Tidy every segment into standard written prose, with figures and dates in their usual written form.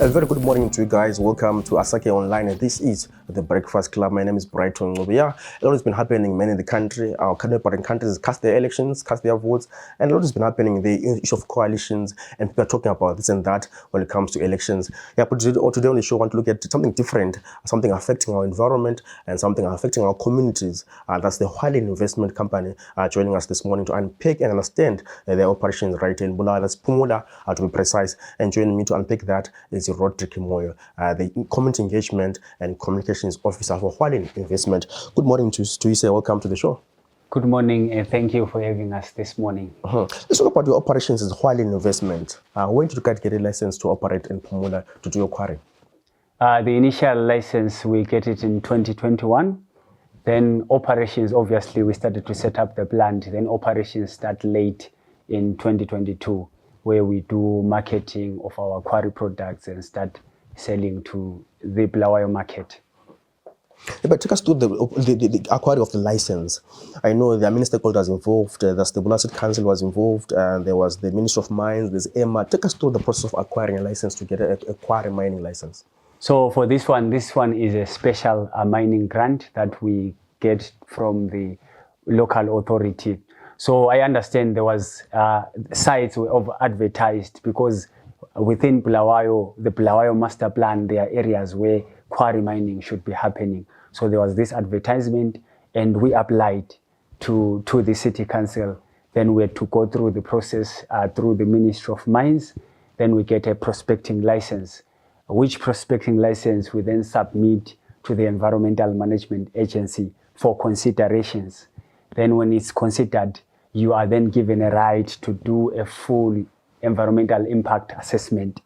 A very good morning to you guys. Welcome to Asake Online. This is the Breakfast Club. My name is Brighton. Yeah, a lot has been happening in the country. Our neighboring countries cast their elections, cast their votes, and a lot has been happening in the issue of coalitions, and people are talking about this and that when it comes to elections. Yeah, but today on the show, I want to look at something different, something affecting our environment and something affecting our communities. That's the Hualin Investment Company joining us this morning to unpick and understand their operations right in Bulawayo. That's Pumula, to be precise. And joining me to unpick that is Rodrick Moyo, the Community Engagement and Communications Officer for Hualin Investment. Good morning to you, sir. Welcome to the show. Good morning, and thank you for having us this morning. Let's talk about your operations as Hualin Investment. When did you guys get a license to operate in Pumula to do your quarry? The initial license, we get it in 2021. Then operations, obviously, we started to set up the plant. Then operations start late in 2022. Where we do marketing of our quarry products and start selling to the Bulawayo market. Yeah, but take us to the acquiring of the license. I know there are many stakeholders involved. There's the Bulawayo Council was involved, and there was the Ministry of Mines, there's EMA. Take us through the process of acquiring a license to get a quarry mining license. So for this one is a special mining grant that we get from the local authority. So I understand there was sites of advertised because within Bulawayo, the Bulawayo master plan, there are areas where quarry mining should be happening. So there was this advertisement and we applied to the city council. Then we had to go through the process through the Ministry of Mines. Then we get a prospecting license, which prospecting license we then submit to the Environmental Management Agency for considerations. Then when it's considered, you are then given a right to do a full environmental impact assessment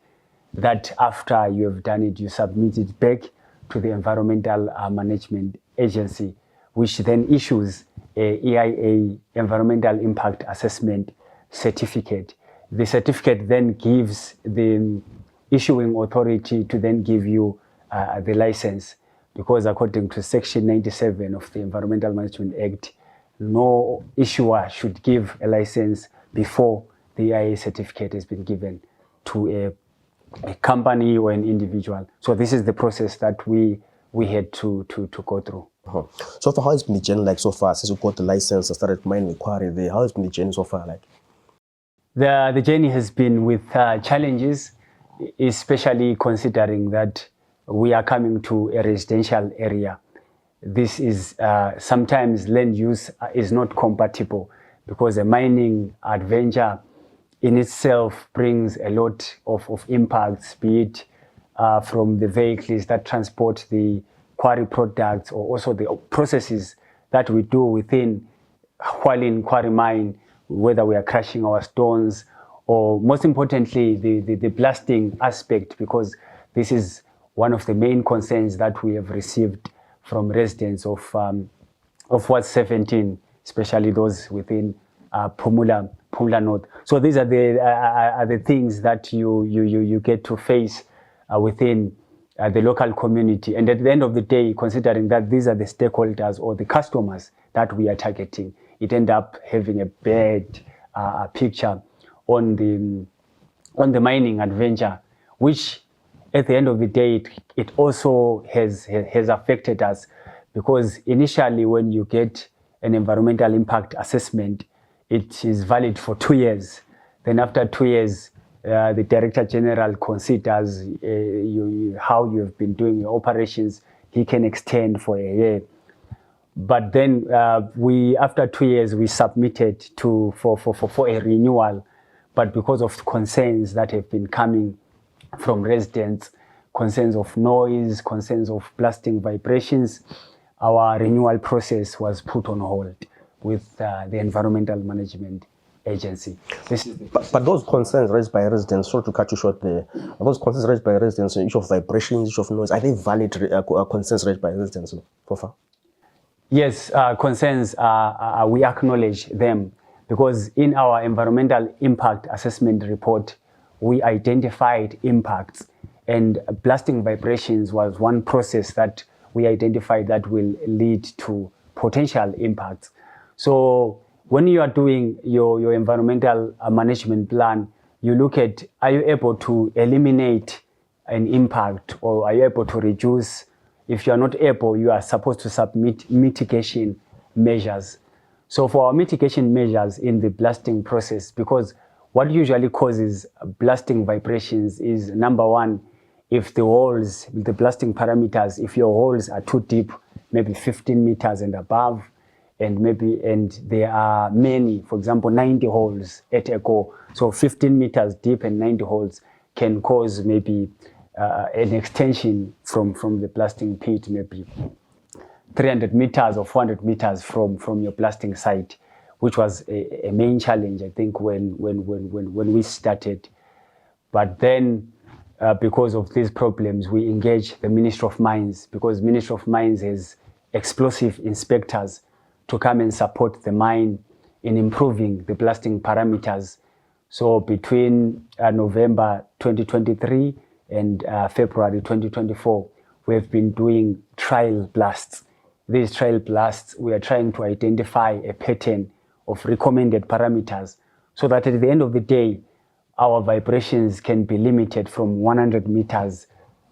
that after you have done it, you submit it back to the Environmental Management Agency, which then issues a EIA, Environmental Impact Assessment Certificate. The certificate then gives the issuing authority to then give you the license, because according to Section 97 of the Environmental Management Act, no issuer should give a license before the EIA certificate has been given to a company or an individual. So this is the process that we had to go through. So far, how has been the journey like so far since you got the license and started mining the quarry there? How has been the journey so far like? The journey has been with challenges, especially considering that we are coming to a residential area. This is sometimes land use is not compatible because a mining adventure in itself brings a lot of impacts, be it from the vehicles that transport the quarry products or also the processes that we do within Hualin Quarry mine, whether we are crushing our stones or most importantly the blasting aspect, because this is one of the main concerns that we have received from residents of Ward 17, especially those within Pumula North. So these are the things that you get to face within the local community. And at the end of the day, considering that these are the stakeholders or the customers that we are targeting, it ends up having a bad picture on the mining adventure, which at the end of the day, it also has affected us, because initially when you get an environmental impact assessment, it is valid for 2 years. Then after 2 years, the Director General considers how you have been doing your operations. He can extend for a year. But then after 2 years, we submitted for a renewal. But because of concerns that have been coming from residents, concerns of noise, concerns of blasting vibrations, our renewal process was put on hold with the Environmental Management Agency. But those concerns raised by residents, sorry to cut you short there, those concerns raised by residents, issue of vibrations, issue of noise, are they valid concerns raised by residents so far? Yes, concerns, we acknowledge them, because in our environmental impact assessment report, we identified impacts, and blasting vibrations was one process that we identified that will lead to potential impacts. So when you are doing your environmental management plan, you look at, are you able to eliminate an impact, or are you able to reduce? If you are not able, you are supposed to submit mitigation measures. So for our mitigation measures in the blasting process, because what usually causes blasting vibrations is, number one, if the holes, the blasting parameters, if your holes are too deep, maybe 15 meters and above, and there are many, for example, 90 holes at a go. So 15 meters deep and 90 holes can cause maybe an extension from the blasting pit, maybe 300 meters or 400 meters from your blasting site, which was a main challenge, I think, when we started. But then, because of these problems, we engaged the Ministry of Mines, because Ministry of Mines has explosive inspectors to come and support the mine in improving the blasting parameters. So between November 2023 and February 2024, we have been doing trial blasts. These trial blasts, we are trying to identify a pattern of recommended parameters so that at the end of the day, our vibrations can be limited from 100 meters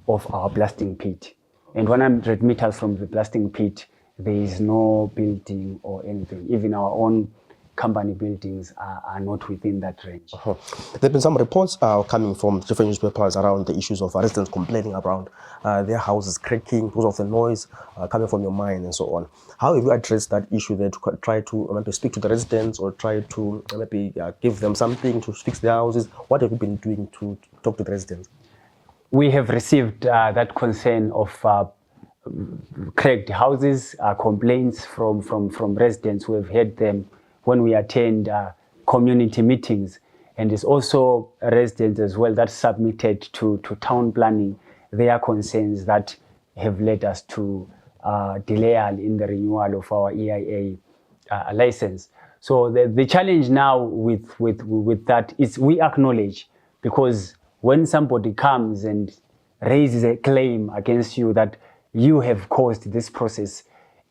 of our blasting pit. And 100 meters from the blasting pit, there is no building or anything. Even our own company buildings are not within that range. There have been some reports coming from different newspapers around the issues of residents complaining around their houses cracking because of the noise coming from your mine and so on. How have you addressed that issue there to try to maybe speak to the residents or try to maybe give them something to fix their houses? What have you been doing to talk to the residents? We have received that concern of cracked houses, complaints from residents. We have heard them when we attend community meetings, and it's also residents as well that submitted to town planning their concerns that have led us to delay in the renewal of our EIA license. So the challenge now with that is we acknowledge, because when somebody comes and raises a claim against you that you have caused this process,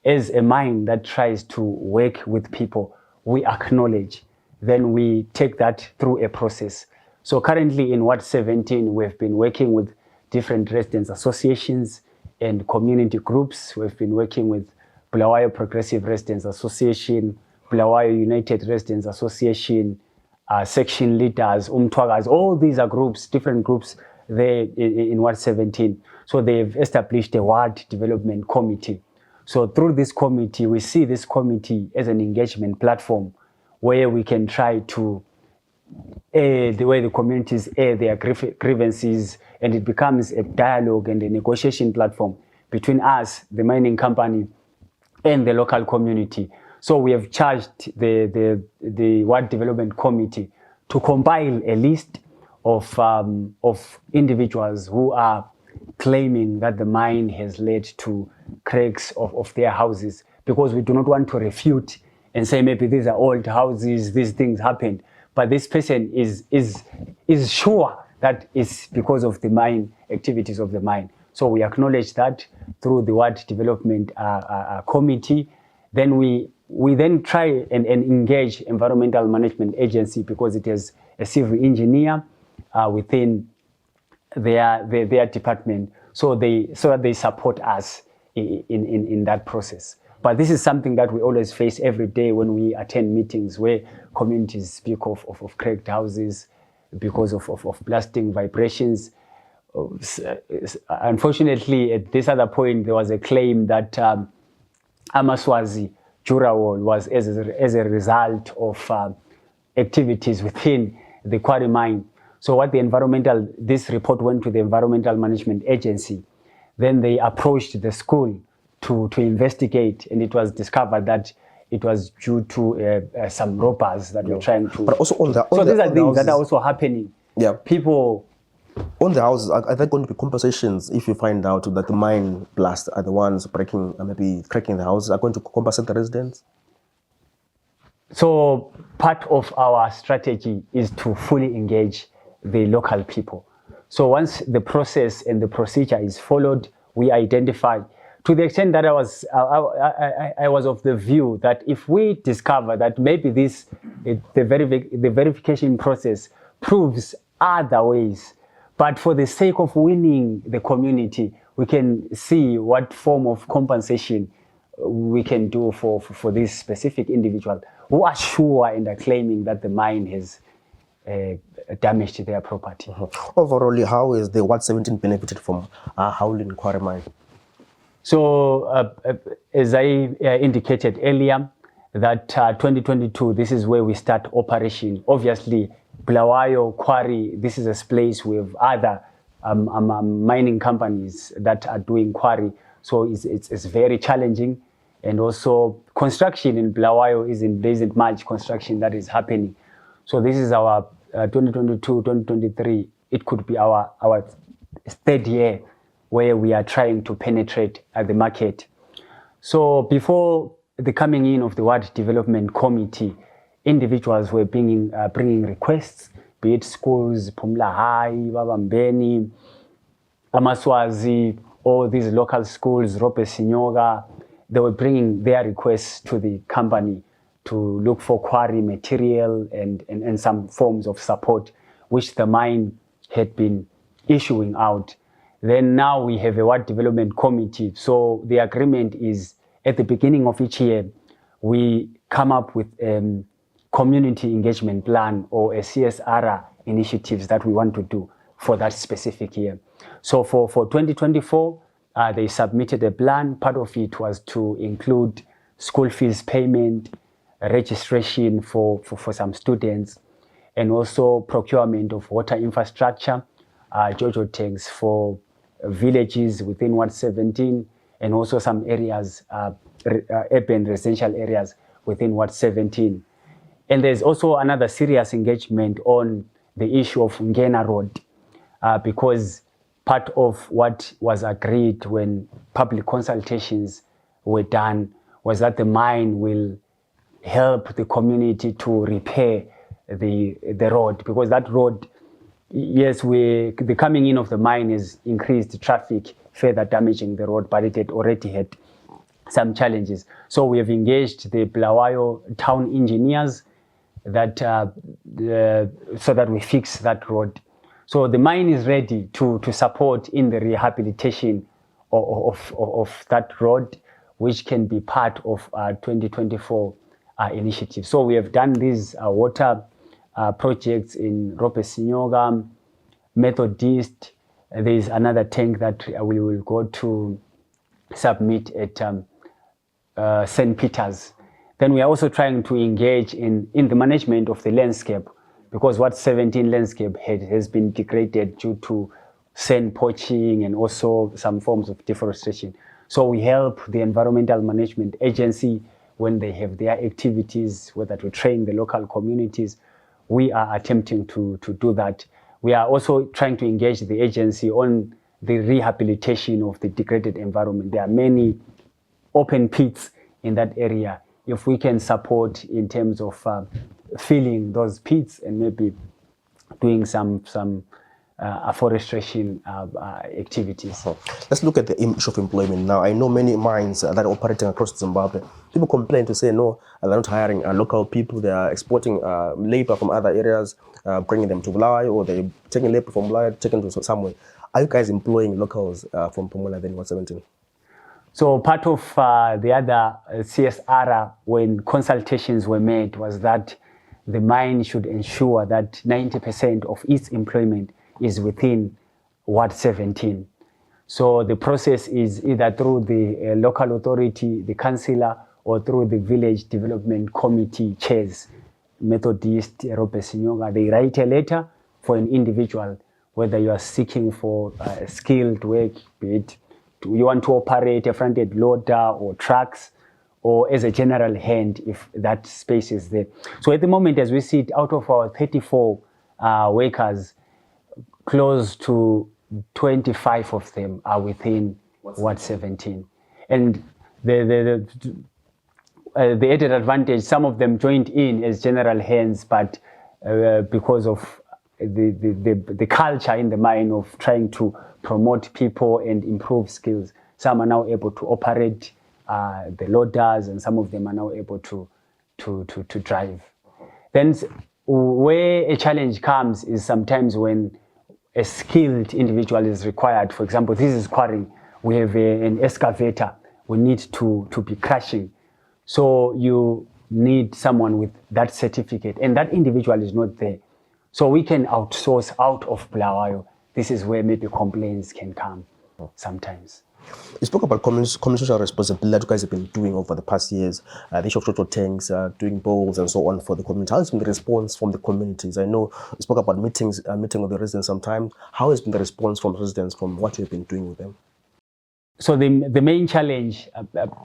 as a mine that tries to work with people, we acknowledge, then we take that through a process. So currently in Ward 17, we've been working with different residents associations and community groups. We've been working with Bulawayo Progressive Residents Association, Bulawayo United Residents Association, section leaders, Umtwagas, all these are groups, different groups there in Ward 17. So they've established a ward development committee. So through this committee, we see this committee as an engagement platform where we can try to air the way the communities air their grievances, and it becomes a dialogue and a negotiation platform between us, the mining company, and the local community. So we have charged the Ward Development Committee to compile a list of individuals who are claiming that the mine has led to cracks of their houses, because we do not want to refute and say maybe these are old houses, these things happened, but this person is sure that it's because of the mine, activities of the mine. So we acknowledge that through the Ward Development Committee. Then we then try and engage Environmental Management Agency, because it has a civil engineer within their department, so that they support us in that process. But this is something that we always face every day when we attend meetings where communities speak of cracked houses because of blasting vibrations. Unfortunately, at this other point, there was a claim that Amaswazi Jurawall was as a result of activities within the quarry mine. So this report went to the Environmental Management Agency. Then they approached the school to investigate, and it was discovered that it was due to some robbers that were trying to. But also these are things that are also happening. Yeah. People. On the houses, are there going to be compensations if you find out that the mine blast are the ones breaking, maybe cracking the houses? Are going to compensate the residents? So part of our strategy is to fully engage the local people. So once the process and the procedure is followed, we identify, to the extent that I was of the view that if we discover that maybe the verification process proves other ways, But for the sake of winning the community, we can see what form of compensation we can do for this specific individual who are sure and are claiming that the mine has damaged their property. Overall, how is the Ward 17 benefited from Hualin Quarry mine? So, as I indicated earlier, that 2022, this is where we start operation. Obviously, Bulawayo Quarry, this is a place with other mining companies that are doing quarry. So it's very challenging. And also construction in Bulawayo there isn't much construction that is happening. So this is our 2022, 2023. It could be our third year where we are trying to penetrate the market. So before the coming in of the Ward Development Committee, individuals were bringing requests, be it schools, Pumla High, Babambeni, Amaswazi, all these local schools, Rope Sinyoga. They were bringing their requests to the company to look for quarry material and some forms of support, which the mine had been issuing out. Then now we have a Ward Development Committee. So the agreement is at the beginning of each year, we come up with a community engagement plan or a CSR initiatives that we want to do for that specific year. So for 2024, they submitted a plan. Part of it was to include school fees payment, registration for some students, and also procurement of water infrastructure, JoJo tanks for villages within Ward 17, and also some areas, urban residential areas within Ward 17. And there's also another serious engagement on the issue of Ngena Road, because part of what was agreed when public consultations were done was that the mine will help the community to repair the road, because that road, yes, the coming in of the mine has increased traffic, further damaging the road, but it had already had some challenges. So we have engaged the Bulawayo town engineers that so that we fix that road. So the mine is ready to support in the rehabilitation of that road, which can be part of our 2024 initiative. So we have done these water projects in Rope Sinyoga, Methodist. There is another tank that we will go to submit at St. Peter's. Then we are also trying to engage in the management of the landscape, because Ward 17 landscape has been degraded due to sand poaching and also some forms of deforestation. So we help the Environmental Management Agency when they have their activities, whether to train the local communities. We are attempting to do that. We are also trying to engage the agency on the rehabilitation of the degraded environment. There are many open pits in that area. If we can support in terms of filling those pits and maybe doing some afforestation activities. Let's look at the issue of employment now. I know many mines that are operating across Zimbabwe. People complain to say, no, they're not hiring local people. They are exporting labor from other areas, bringing them to Bulawayo, or they're taking labor from Bulawayo, taking to somewhere. Are you guys employing locals from Pumula then Ward 17? So part of the other CSR when consultations were made was that the mine should ensure that 90% of its employment is within Ward 17. So the process is either through the local authority, the councillor, or through the village development committee chairs, Methodist, Rope Sinyoga. They write a letter for an individual, whether you are seeking for skilled work, be it you want to operate a front-end loader or trucks, or as a general hand if that space is there. So at the moment, as we see it, out of our 34 workers, close to 25 of them are within Ward 17. And the added advantage, some of them joined in as general hands, but because of the culture in the mine of trying to promote people and improve skills, some are now able to operate the loaders, and some of them are now able to drive. Then where a challenge comes is sometimes when a skilled individual is required. For example, this is quarrying. We have an excavator. We need to be crushing. So you need someone with that certificate, and that individual is not there. So we can outsource out of Bulawayo. This is where maybe complaints can come sometimes. You spoke about community social responsibility that you guys have been doing over the past years, the issue of total tanks, doing bowls and so on for the community. How has been the response from the communities? I know you spoke about meeting with the residents sometimes. How has been the response from residents from what you've been doing with them? So the main challenge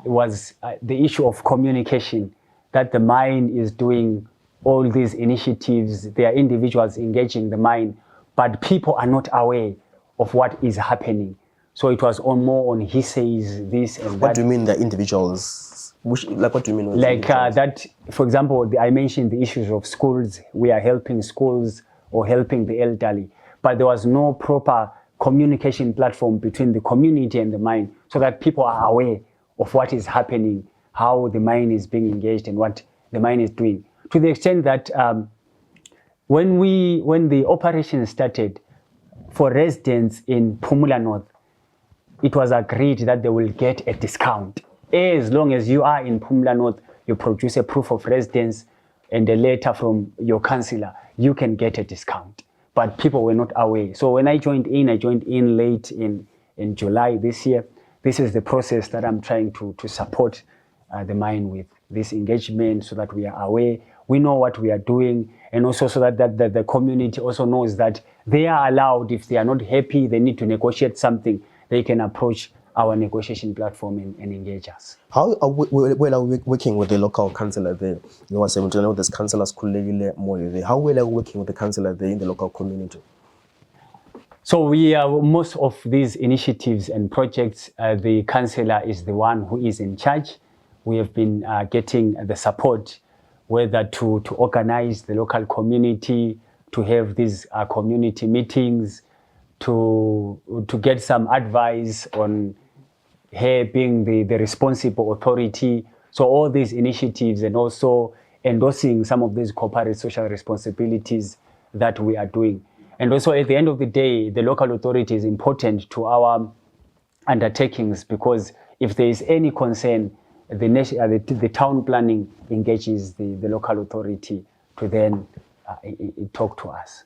was the issue of communication, that the mine is doing all these initiatives. There are individuals engaging the mine, but people are not aware of what is happening. So it was more on he says this and that. What do you mean the individuals? What do you mean? Like that, for example, I mentioned the issues of schools. We are helping schools or helping the elderly, but there was no proper communication platform between the community and the mine so that people are aware of what is happening, how the mine is being engaged and what the mine is doing. To the extent that when the operation started, for residents in Phumula North, it was agreed that they will get a discount. As long as you are in Phumula North, you produce a proof of residence and a letter from your councillor, you can get a discount. But people were not aware. So when I joined in late in July this year. This is the process that I'm trying to support the mine with, this engagement, so that we are aware, we know what we are doing, and also so that the community also knows that they are allowed, if they are not happy, they need to negotiate something, they can approach our negotiation platform and engage us. How are we working with the local councillor there? You want to know there's councillors Rodrick Moyo there. How well are we working with the councillor there in the local community? So most of these initiatives and projects, the councillor is the one who is in charge. We have been getting the support, whether to organize the local community, to have these community meetings, to get some advice on her being the responsible authority. So all these initiatives, and also endorsing some of these corporate social responsibilities that we are doing. And also at the end of the day, the local authority is important to our undertakings, because if there is any concern, the town planning engages the local authority to then talk to us.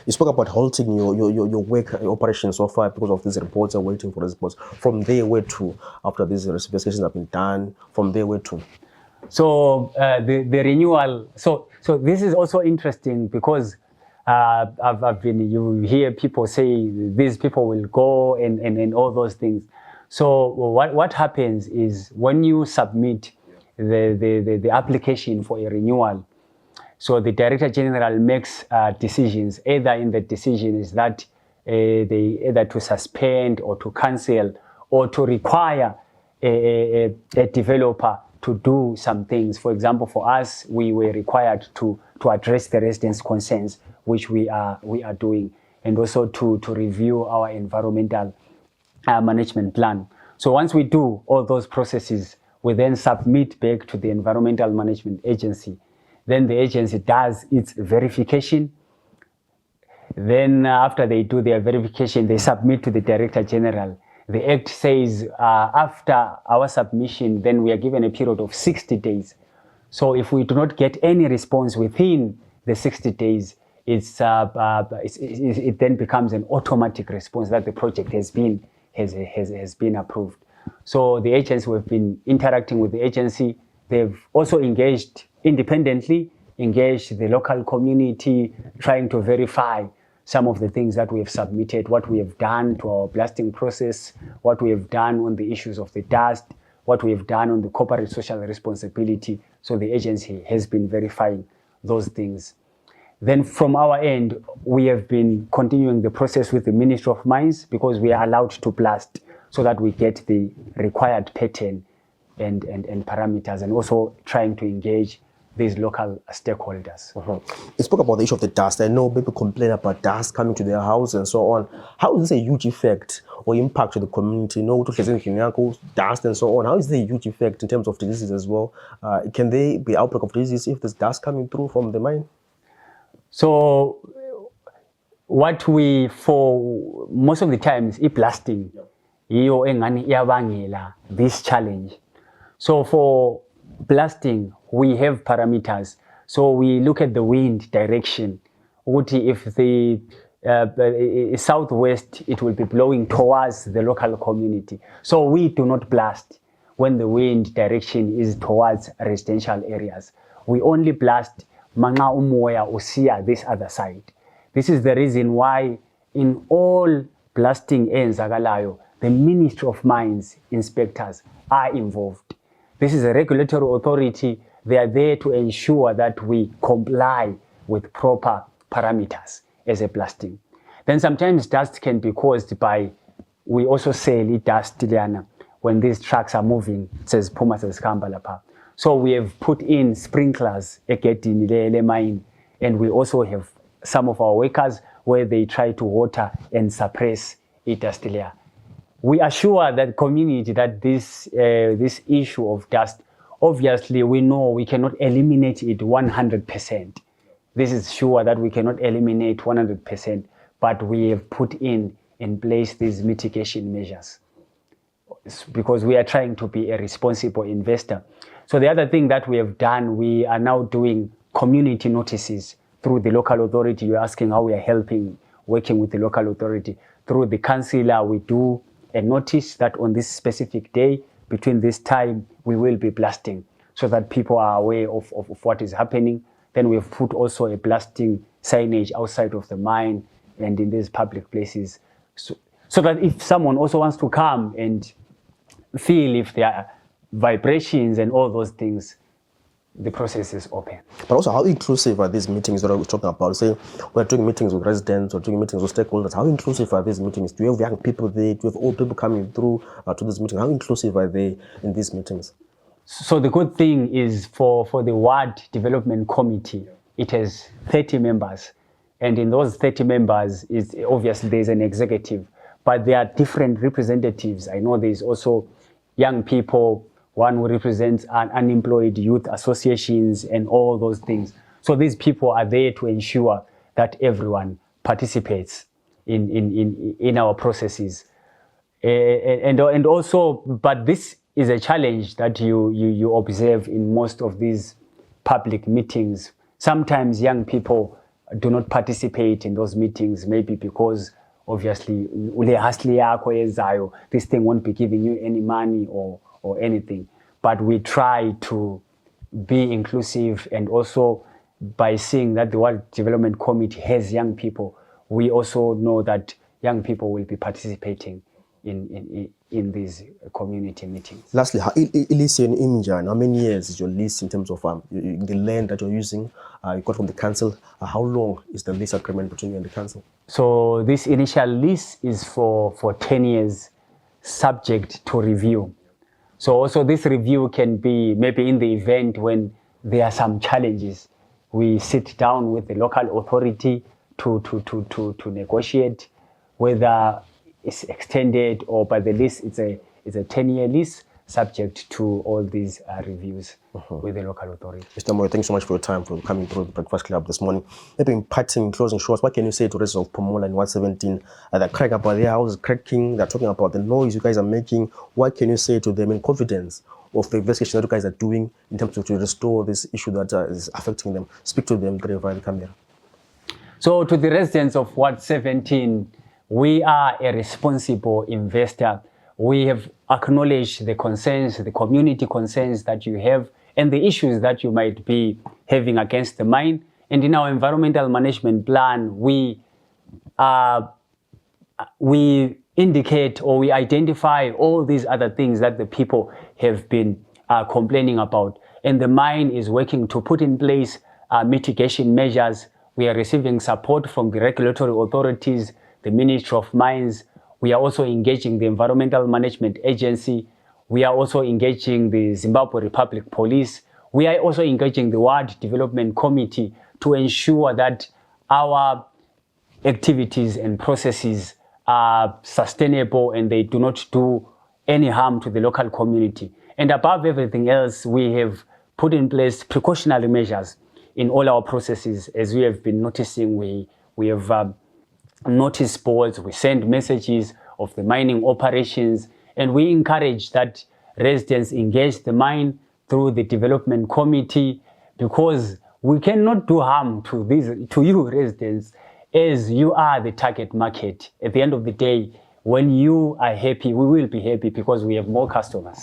You spoke about halting your work, your operations so far because of these reports and waiting for response. From there, where to? After these investigations have been done, from there, where to? So the renewal. So this is also interesting, because you hear people say these people will go and all those things. So what happens is, when you submit the application for a renewal, so the Director General makes decisions. Either in the decision is that they either to suspend or to cancel, or to require a developer to do some things. For example, for us, we were required to address the residents' concerns, which we are doing, and also to review our environmental management plan. So once we do all those processes, we then submit back to the Environmental Management Agency. Then the agency does its verification. Then after they do their verification, they submit to the Director General. The Act says after our submission, then we are given a period of 60 days. So if we do not get any response within the 60 days, it then becomes an automatic response that the project has been approved. So the agency, we've been interacting with the agency. They've also engaged independently, engaged the local community, trying to verify some of the things that we have submitted, what we have done to our blasting process, what we have done on the issues of the dust, what we have done on the corporate social responsibility. So the agency has been verifying those things. Then from our end, we have been continuing the process with the Ministry of Mines, because we are allowed to blast, so that we get the required pattern and parameters, and also trying to engage these local stakeholders. You spoke about the issue of the dust. I know people complain about dust coming to their house and so on. How is this a huge effect or impact to the community? You know, dust and so on. How is this a huge effect in terms of diseases as well? Can there be outbreak of disease if there's dust coming through from the mine? So what we, for most of the times, blasting, this challenge. So for blasting, we have parameters. So we look at the wind direction. If the southwest, it will be blowing towards the local community. So we do not blast when the wind direction is towards residential areas. We only blast manga umoya usia this other side. This is the reason why in all blasting enzakalayo, the Ministry of Mines inspectors are involved. This is a regulatory authority. They are there to ensure that we comply with proper parameters as a blasting. Then sometimes dust can be caused by, we also sell dust when these trucks are moving, it says Puma says Kambalapa. So we have put in sprinklers in the mine, and we also have some of our workers where they try to water and suppress dust layer. We assure that community that this issue of dust, obviously we know we cannot eliminate it 100%. This is sure that we cannot eliminate 100%, but we have put in place these mitigation measures because we are trying to be a responsible investor. So the other thing that we have done, we are now doing community notices through the local authority. You're asking how we are working with the local authority. Through the councillor, we do a notice that on this specific day, between this time, we will be blasting so that people are aware of what is happening. Then we've put also a blasting signage outside of the mine and in these public places. So that if someone also wants to come and feel if there are vibrations and all those things, the process is open. But also, how inclusive are these meetings that I was talking about? Say, we're doing meetings with residents, we're doing meetings with stakeholders. How inclusive are these meetings? Do you have young people there? Do you have old people coming through to this meeting? How inclusive are they in these meetings? So the good thing is for the Ward Development Committee, it has 30 members. And in those 30 members, obviously there's an executive, but there are different representatives. I know there's also young people, one who represents unemployed youth associations and all those things. So these people are there to ensure that everyone participates in our processes. And also, but this is a challenge that you observe in most of these public meetings. Sometimes young people do not participate in those meetings, maybe because obviously this thing won't be giving you any money or anything. But we try to be inclusive, and also by seeing that the World Development Committee has young people, we also know that young people will be participating in these community meetings. Lastly, how many years is your lease in terms of the land that you're using? You got from the council. How long is the lease agreement between you and the council? So this initial lease is for 10 years, subject to review. So also this review can be maybe in the event when there are some challenges. We sit down with the local authority to negotiate whether it's extended or by the lease it's a 10-year lease, subject to all these reviews with the local authority. Mr. Moyo, thank you so much for your time, for coming through the Breakfast Club this morning. Maybe in parting, closing shorts, what can you say to residents of Pomola in 117? They're crying about their houses cracking, they're talking about the noise you guys are making. What can you say to them in confidence of the investigation that you guys are doing in terms of to restore this issue that is affecting them? Speak to them via the camera. So to the residents of Ward 17, we are a responsible investor. We have acknowledged the concerns, the community concerns that you have, and the issues that you might be having against the mine. And in our environmental management plan, we indicate or we identify all these other things that the people have been complaining about. And the mine is working to put in place mitigation measures. We are receiving support from the regulatory authorities, the Ministry of Mines. We are also engaging the Environmental Management Agency. We are also engaging the Zimbabwe Republic Police. We are also engaging the Ward Development Committee to ensure that our activities and processes are sustainable and they do not do any harm to the local community. And above everything else, we have put in place precautionary measures in all our processes. As we have been noticing, we have notice boards, we send messages of the mining operations, and we encourage that residents engage the mine through the development committee, because we cannot do harm to you residents, as you are the target market. At the end of the day, when you are happy, we will be happy because we have more customers.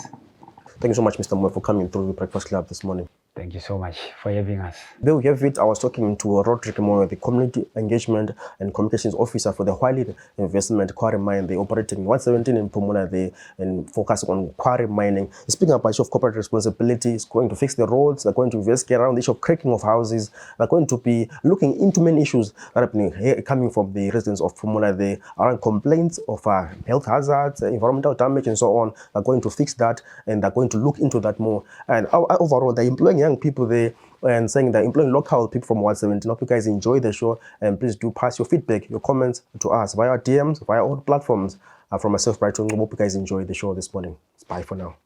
Thank you so much, Mr. Moyo, for coming through the Breakfast Club this morning. Thank you so much for having us. There we have it. I was talking to Rodrick Moyo, the Community Engagement and Communications Officer for the Hualin Investment Quarry Mine. They operating in 117 in Pumula, and focus on quarry mining. Speaking about the issue of corporate responsibility, it's going to fix the roads, they're going to investigate around the issue of cracking of houses, they're going to be looking into many issues that have been coming from the residents of Pumula, around complaints of health hazards, environmental damage, and so on. They're going to fix that, and they're going to look into that more. And overall, they're employing young people there and saying they're employing local people from 117. Hope you guys enjoy the show, and please do pass your feedback, your comments to us via DMs, via all platforms. From myself, Brighton, hope you guys enjoy the show this morning. Bye for now.